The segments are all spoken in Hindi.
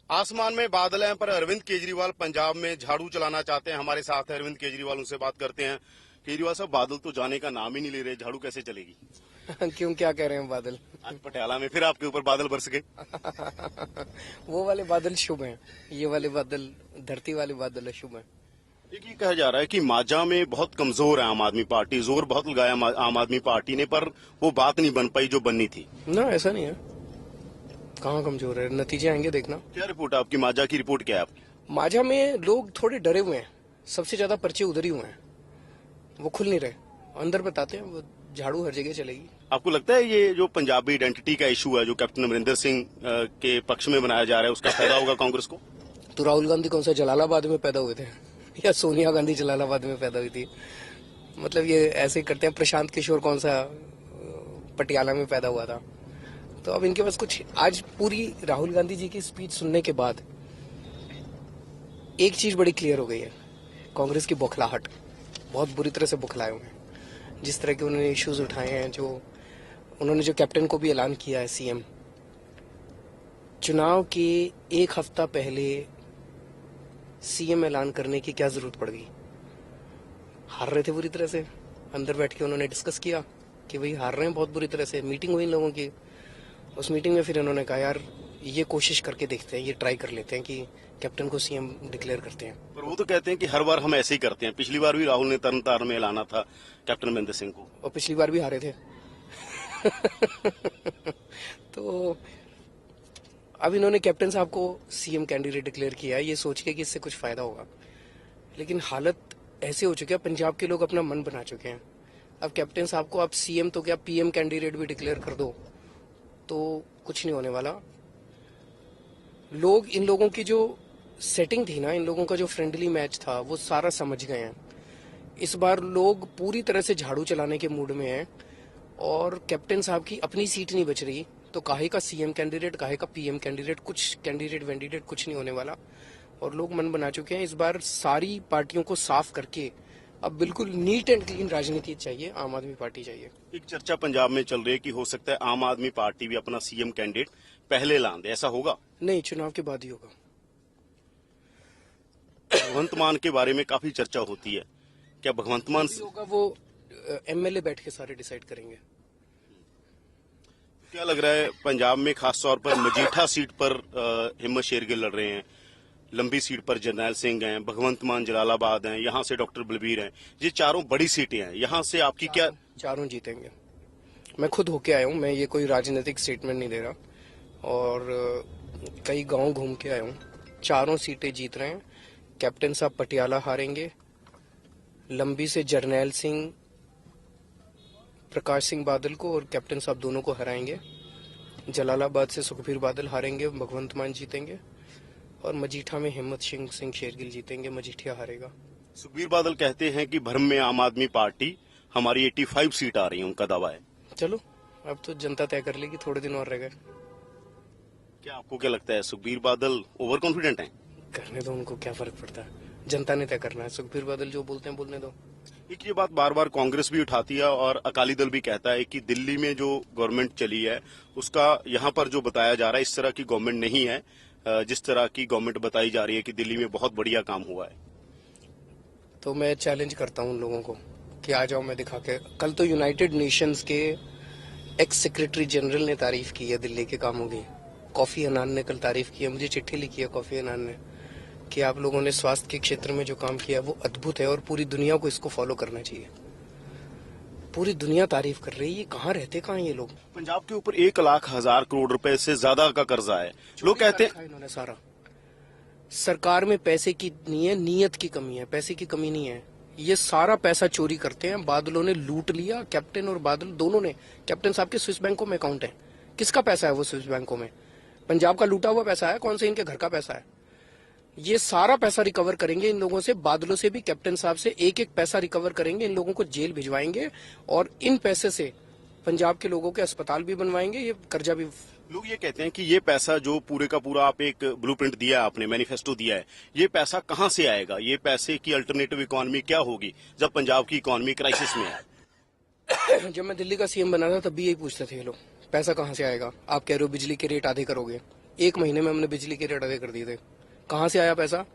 आसमान में बादल हैं पर अरविंद केजरीवाल पंजाब में झाड़ू चलाना चाहते हैं। हमारे साथ है अरविंद केजरीवाल, उनसे बात करते हैं। केजरीवाल साहब, बादल तो जाने का नाम ही नहीं ले रहे, झाड़ू कैसे चलेगी? क्यों, क्या कह रहे हैं बादल? आज पटियाला में फिर आपके ऊपर बादल बरस गए। वो वाले बादल शुभ हैं, ये वाले बादल धरती वाले बादल शुभ हैं। एक ये कहा जा रहा है कि माजा में बहुत कमजोर है आम आदमी पार्टी, जोर बहुत लगाया आम आदमी पार्टी ने, पर वो बात नहीं बन पाई जो बननी थी। ना, ऐसा नहीं है। कहाँ कमजोर है, नतीजे आएंगे देखना। क्या रिपोर्ट है आपकी? माजा की रिपोर्ट क्या है आपकी? माझा में लोग थोड़े डरे हुए हैं, सबसे ज्यादा पर्चे उधर ही हुए हैं, वो खुल नहीं रहे। अंदर बताते हैं, वो झाड़ू हर जगह चलेगी। आपको लगता है ये जो पंजाबी आइडेंटिटी का इशू है, जो कैप्टन अमरिंदर सिंह के पक्ष में बनाया जा रहा है, उसका फायदा होगा कांग्रेस को? तो राहुल गांधी कौन सा जलालाबाद में पैदा हुए थे या सोनिया गांधी जलालाबाद में पैदा हुई थी? मतलब ये ऐसे ही करते हैं। प्रशांत किशोर कौन सा पटियाला में पैदा हुआ था? तो अब इनके पास कुछ, आज पूरी राहुल गांधी जी की स्पीच सुनने के बाद एक चीज बड़ी क्लियर हो गई है, कांग्रेस की बौखलाहट। बहुत बुरी तरह से बौखलाए हुए हैं। जिस तरह के उन्होंने इश्यूज उठाए हैं, जो कैप्टन को भी ऐलान किया है सीएम, चुनाव के एक हफ्ता पहले सीएम ऐलान करने की क्या जरूरत पड़ गई? हार रहे थे बुरी तरह से, अंदर बैठ के उन्होंने डिस्कस किया कि भाई हार रहे हैं बहुत बुरी तरह से। मीटिंग हुई इन लोगों की, उस मीटिंग में फिर उन्होंने कहा यार ये कोशिश करके देखते हैं, ये ट्राई कर लेते हैं कि कैप्टन को सीएम डिक्लेयर करते हैं। पर वो तो कहते हैं कि हर बार हम ऐसे ही करते हैं। पिछली बार भी राहुल ने तरन तारण में ऐलाना था कैप्टन अमरिंदर सिंह को, और पिछली बार भी हारे थे तो अब इन्होंने कैप्टन साहब को सीएम कैंडिडेट डिक्लेयर किया, ये सोच के कि इससे कुछ फायदा होगा। लेकिन हालत ऐसे हो चुकी है, पंजाब के लोग अपना मन बना चुके हैं। अब कैप्टन साहब को आप सीएम तो क्या पीएम कैंडिडेट भी डिक्लेयर कर दो तो कुछ नहीं होने वाला। लोग, इन लोगों की जो सेटिंग थी ना, इन लोगों का जो फ्रेंडली मैच था, वो सारा समझ गए हैं। इस बार लोग पूरी तरह से झाड़ू चलाने के मूड में हैं और कैप्टन साहब की अपनी सीट नहीं बच रही, तो काहे का सीएम कैंडिडेट, काहे का पीएम कैंडिडेट, कुछ कैंडिडेट वेंडिडेट कुछ नहीं होने वाला। और लोग मन बना चुके हैं। इस बार सारी पार्टियों को साफ करके अब बिल्कुल नीट एंड क्लीन राजनीति चाहिए, आम आदमी पार्टी चाहिए। एक चर्चा पंजाब में चल रही है कि हो सकता है आम आदमी पार्टी भी अपना सीएम कैंडिडेट पहले ऐलान दे, ऐसा होगा? नहीं, चुनाव के बाद ही होगा। भगवंत मान के बारे में काफी चर्चा होती है, क्या भगवंत मान होगा? वो एमएलए बैठ के सारे डिसाइड करेंगे। क्या लग रहा है पंजाब में खासतौर पर मजीठा सीट पर हिम्मत शेरगिल लड़ रहे हैं, लंबी सीट पर जरनैल सिंह हैं, भगवंत मान जलालाबाद हैं, यहाँ से डॉक्टर बलबीर हैं, ये चारों बड़ी सीटें हैं, यहाँ से आपकी क्या? चारों जीतेंगे। मैं खुद होके आया हूँ, मैं ये कोई राजनीतिक स्टेटमेंट नहीं दे रहा, और कई गांव घूम के आया हूँ। चारों सीटें जीत रहे हैं। कैप्टन साहब पटियाला हारेंगे, लंबी से जरनैल सिंह, प्रकाश सिंह बादल को और कैप्टन साहब दोनों को हराएंगे। जलालाबाद से सुखबीर बादल हारेंगे, भगवंत मान जीतेंगे, और मजीठा में हिम्मत सिंह शेरगिल जीतेंगे, मजीठिया हारेगा। सुखबीर बादल कहते हैं कि भ्रम में आम आदमी पार्टी, हमारी 85 सीट आ रही है, उनका दावा है। चलो, अब तो जनता तय कर लेगी, थोड़े दिन और रह गए। क्या आपको क्या लगता है, सुखबीर बादल ओवर कॉन्फिडेंट हैं? करने दो, उनको क्या फर्क पड़ता है, जनता ने तय करना है। सुखबीर बादल जो बोलते हैं बोलने दो। एक ये बात बार बार कांग्रेस भी उठाती है और अकाली दल भी कहता है कि दिल्ली में जो गवर्नमेंट चली है उसका यहाँ पर जो बताया जा रहा है, इस तरह की गवर्नमेंट नहीं है जिस तरह की गवर्नमेंट बताई जा रही है कि दिल्ली में बहुत बढ़िया काम हुआ है। तो मैं चैलेंज करता हूँ उन लोगों को कि आ जाओ, मैं दिखा के। कल तो यूनाइटेड नेशंस के एक्स सेक्रेटरी जनरल ने तारीफ की है दिल्ली के कामों की। कॉफी अनान ने कल तारीफ की है, मुझे चिट्ठी लिखी है कॉफी अनान ने कि आप लोगों ने स्वास्थ्य के क्षेत्र में जो काम किया वो अद्भुत है और पूरी दुनिया को इसको फॉलो करना चाहिए। पूरी दुनिया तारीफ कर रही है। ये कहाँ रहते, कहाँ ये लोग? पंजाब के ऊपर 1,00,000 करोड़ रुपए से ज्यादा का कर्जा है। लोग कहते हैं इन्होंने सारा, सरकार में पैसे की नहीं है, नीयत की कमी है, पैसे की कमी नहीं है। ये सारा पैसा चोरी करते हैं। बादलों ने लूट लिया, कैप्टन और बादल दोनों ने। कैप्टन साहब के स्विस बैंकों में अकाउंट है। किसका पैसा है वो स्विस बैंकों में? पंजाब का लूटा हुआ पैसा है, कौन से इनके घर का पैसा है? ये सारा पैसा रिकवर करेंगे इन लोगों से, बादलों से भी, कैप्टन साहब से एक एक पैसा रिकवर करेंगे, इन लोगों को जेल भिजवाएंगे और इन पैसे से पंजाब के लोगों के अस्पताल भी बनवाएंगे, ये कर्जा भी। लोग ये कहते हैं कि ये पैसा जो पूरे का पूरा आप एक ब्लूप्रिंट दिया है, आपने मैनिफेस्टो दिया है, ये पैसा कहां से आएगा? ये पैसे की अल्टरनेटिव इकोनॉमी क्या होगी जब पंजाब की इकोनॉमी क्राइसिस में है? जब मैं दिल्ली का सीएम बना था तब भी यही पूछते थे ये लोग, पैसा कहाँ से आएगा? आप कह रहे हो बिजली के रेट आधे करोगे, 1 महीने में हमने बिजली के रेट अदा कर दिए थे। कहाँ से आया पैसा?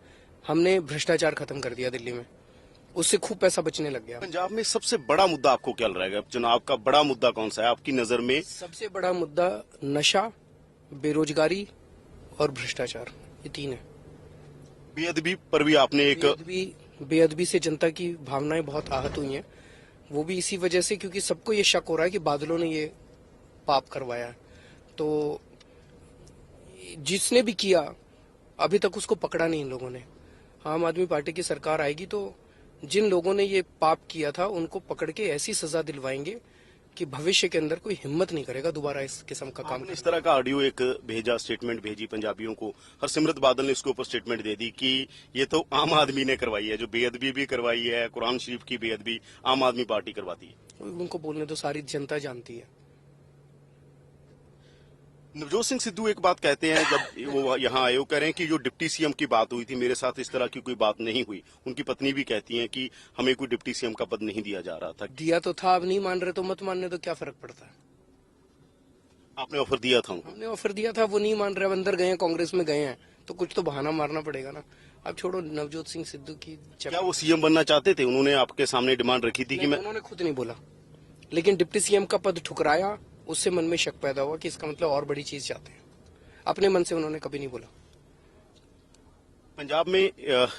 हमने भ्रष्टाचार खत्म कर दिया दिल्ली में, उससे खूब पैसा बचने लग गया। पंजाब में सबसे बड़ा मुद्दा आपको क्या रहेगा? चुनाव का बड़ा मुद्दा कौन सा है आपकी नजर में? सबसे बड़ा मुद्दा नशा, बेरोजगारी और भ्रष्टाचार, ये 3 है। बेअदबी पर भी आपने एक बेअदबी से जनता की भावनाएं बहुत आहत हुई हैं। वो भी इसी वजह से क्योंकि सबको ये शक हो रहा है कि बादलों ने ये पाप करवाया है। तो जिसने भी किया अभी तक उसको पकड़ा नहीं इन लोगों ने। आम आदमी पार्टी की सरकार आएगी तो जिन लोगों ने ये पाप किया था उनको पकड़ के ऐसी सजा दिलवाएंगे कि भविष्य के अंदर कोई हिम्मत नहीं करेगा दोबारा इस किस्म का काम। इस तरह का ऑडियो एक भेजा, स्टेटमेंट भेजी पंजाबियों को। हरसिमरत बादल ने इसके ऊपर स्टेटमेंट दे दी कि ये तो आम आदमी ने करवाई है, जो बेअदबी भी करवाई है, कुरान शरीफ की बेअदबी आम आदमी पार्टी करवाती है। उनको बोलने तो सारी जनता जानती है। नवजोत सिंह सिद्धू एक बात कहते हैं, जब वो यहाँ आए, वो कह रहे हैं कि जो डिप्टी सीएम की बात हुई थी, मेरे साथ इस तरह की कोई बात नहीं हुई। उनकी पत्नी भी कहती हैं कि हमें कोई डिप्टी सीएम का पद नहीं दिया जा रहा था। दिया तो था, अब नहीं मान रहे तो मत मानने, तो क्या फर्क पड़ता है? आपने ऑफर दिया था उनको? हमने ऑफर दिया था, वो नहीं मान रहे, अब अंदर गए हैं, कांग्रेस में गए हैं, तो कुछ तो बहाना मारना पड़ेगा ना। अब छोड़ो नवजोत सिंह सिद्धू की। क्या वो सीएम बनना चाहते थे? उन्होंने आपके सामने डिमांड रखी थी कि मैं? उन्होंने खुद नहीं बोला, लेकिन डिप्टी सीएम का पद ठुकराया, उससे मन में शक पैदा हुआ कि इसका मतलब और बड़ी चीज चाहते हैं। अपने मन से उन्होंने कभी नहीं बोला। पंजाब में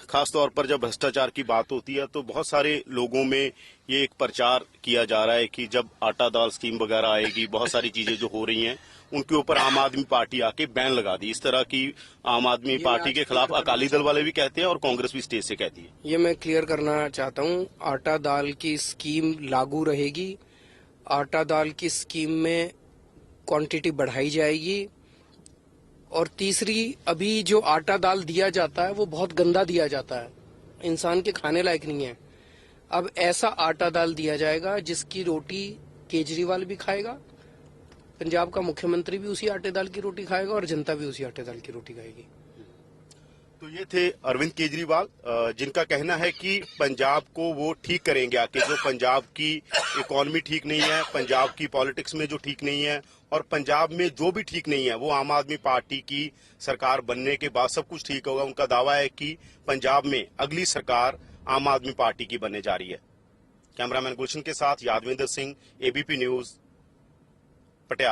खास तौर पर जब भ्रष्टाचार की बात होती है तो बहुत सारे लोगों में ये एक प्रचार किया जा रहा है कि जब आटा दाल स्कीम वगैरह आएगी, बहुत सारी चीजें जो हो रही हैं उनके ऊपर आम आदमी पार्टी आके बैन लगा दी। इस तरह की आम आदमी पार्टी के खिलाफ अकाली दल वाले भी कहते हैं और कांग्रेस भी स्टेज से कहती है। ये मैं क्लियर करना चाहता हूँ, आटा दाल की स्कीम लागू रहेगी। आटा दाल की स्कीम में क्वांटिटी बढ़ाई जाएगी। और तीसरी, अभी जो आटा दाल दिया जाता है वो बहुत गंदा दिया जाता है, इंसान के खाने लायक नहीं है। अब ऐसा आटा दाल दिया जाएगा जिसकी रोटी केजरीवाल भी खाएगा, पंजाब का मुख्यमंत्री भी उसी आटे दाल की रोटी खाएगा और जनता भी उसी आटे दाल की रोटी खाएगी। तो ये थे अरविंद केजरीवाल, जिनका कहना है कि पंजाब को वो ठीक करेंगे आके। जो पंजाब की इकोनॉमी ठीक नहीं है, पंजाब की पॉलिटिक्स में जो ठीक नहीं है और पंजाब में जो भी ठीक नहीं है, वो आम आदमी पार्टी की सरकार बनने के बाद सब कुछ ठीक होगा। उनका दावा है कि पंजाब में अगली सरकार आम आदमी पार्टी की बनने जा रही है। कैमरामैन गुलशन के साथ यादविंदर सिंह, एबीपी न्यूज,